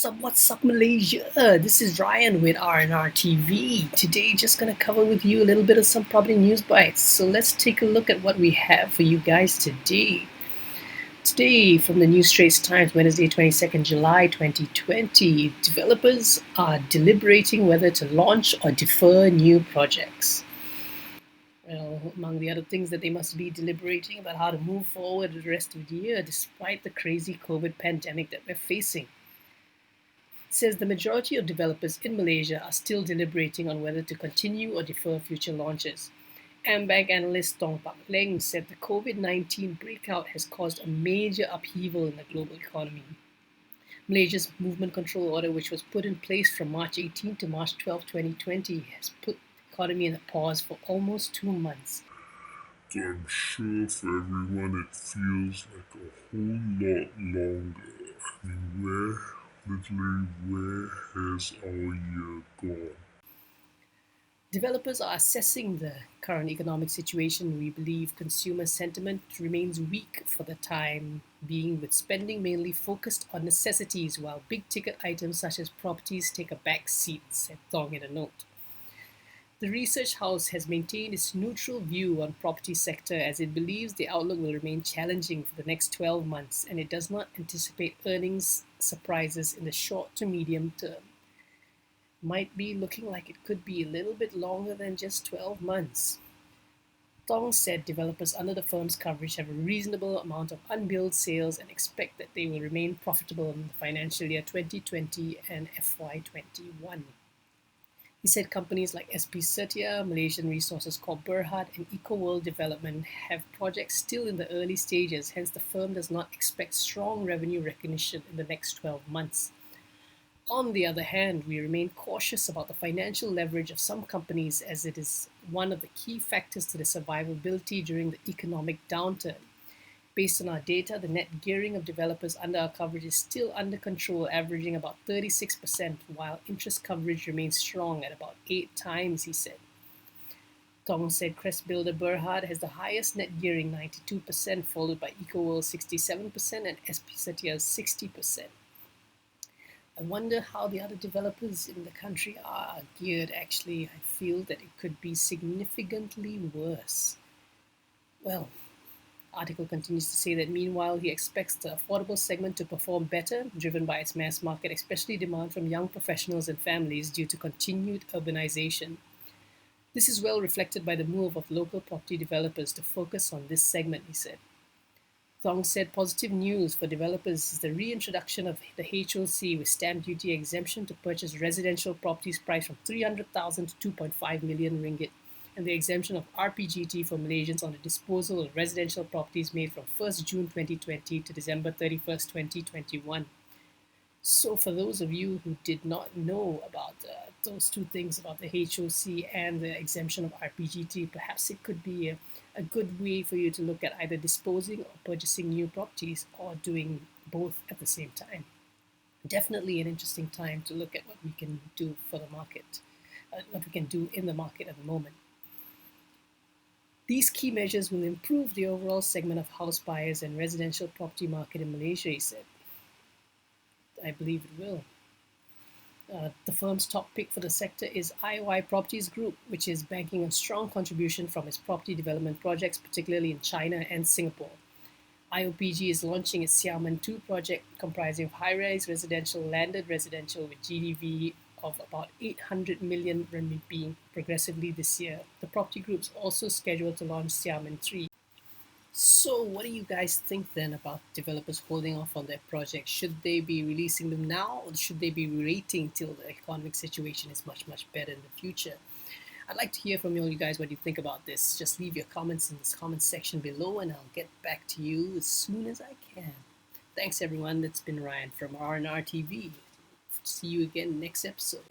What's up, Malaysia? This is Ryan with R&R TV. Today, just gonna cover with you a little bit of some property news bites. So let's take a look at what we have for you guys today. Today, from the new Straits Times, Wednesday, 22nd July 2020, developers are deliberating whether to launch or defer new projects. Well, among the other things that they must be deliberating about how to move forward the rest of the year despite the crazy COVID pandemic that we're facing. It says the majority of developers in Malaysia are still deliberating on whether to continue or defer future launches. AmBank analyst Tong Pak Leng said the COVID-19 breakout has caused a major upheaval in the global economy. Malaysia's movement control order, which was put in place from March 18 to March 12, 2020, has put the economy in a pause for almost 2 months. So I'm sure for everyone it feels like a whole lot longer. I mean, where has our year gone? Developers are assessing the current economic situation. We believe consumer sentiment remains weak for the time being, with spending mainly focused on necessities, while big ticket items such as properties take a back seat, said Thong in a note. The research house has maintained its neutral view on property sector as it believes the outlook will remain challenging for the next 12 months, and it does not anticipate earnings surprises in the short to medium term. Might be looking like it could be a little bit longer than just 12 months. Tong said developers under the firm's coverage have a reasonable amount of unbilled sales and expect that they will remain profitable in the financial year 2020 and FY21. He said companies like SP Setia, Malaysian Resources Corp Berhad, and EcoWorld Development have projects still in the early stages, hence the firm does not expect strong revenue recognition in the next 12 months. On the other hand, we remain cautious about the financial leverage of some companies as it is one of the key factors to their survivability during the economic downturn. Based on our data, the net gearing of developers under our coverage is still under control, averaging about 36%, while interest coverage remains strong at about 8 times, he said. Tong said Crest Builder Berhad has the highest net gearing, 92%, followed by EcoWorld 67% and SP Setia 60%. I wonder how the other developers in the country are geared. Actually, I feel that it could be significantly worse. Well, article continues to say that meanwhile he expects the affordable segment to perform better, driven by its mass market, especially demand from young professionals and families due to continued urbanization. This is well reflected by the move of local property developers to focus on this segment, he said. Thong said positive news for developers is the reintroduction of the HOC with stamp duty exemption to purchase residential properties priced from 300,000 to 2.5 million ringgit, and the exemption of RPGT for Malaysians on the disposal of residential properties made from 1st June 2020 to December 31st, 2021. So for those of you who did not know about those two things about the HOC and the exemption of RPGT, perhaps it could be a good way for you to look at either disposing or purchasing new properties or doing both at the same time. Definitely an interesting time to look at what we can do for the market, what we can do in the market at the moment. These key measures will improve the overall segment of house buyers and residential property market in Malaysia, he said. I believe it will. The firm's top pick for the sector is IOI Properties Group, which is banking on strong contribution from its property development projects, particularly in China and Singapore. IOPG is launching its Xiamen 2 project, comprising of high-rise residential, landed residential with GDV of about 800 million renminbi progressively this year. The property group is also scheduled to launch Xiamen 3. So what do you guys think then about developers holding off on their projects? Should they be releasing them now, or should they be waiting till the economic situation is much, much better in the future? I'd like to hear from you guys what you think about this. Just leave your comments in this comment section below and I'll get back to you as soon as I can. Thanks everyone. That's been Ryan from R&R TV. See you again next episode.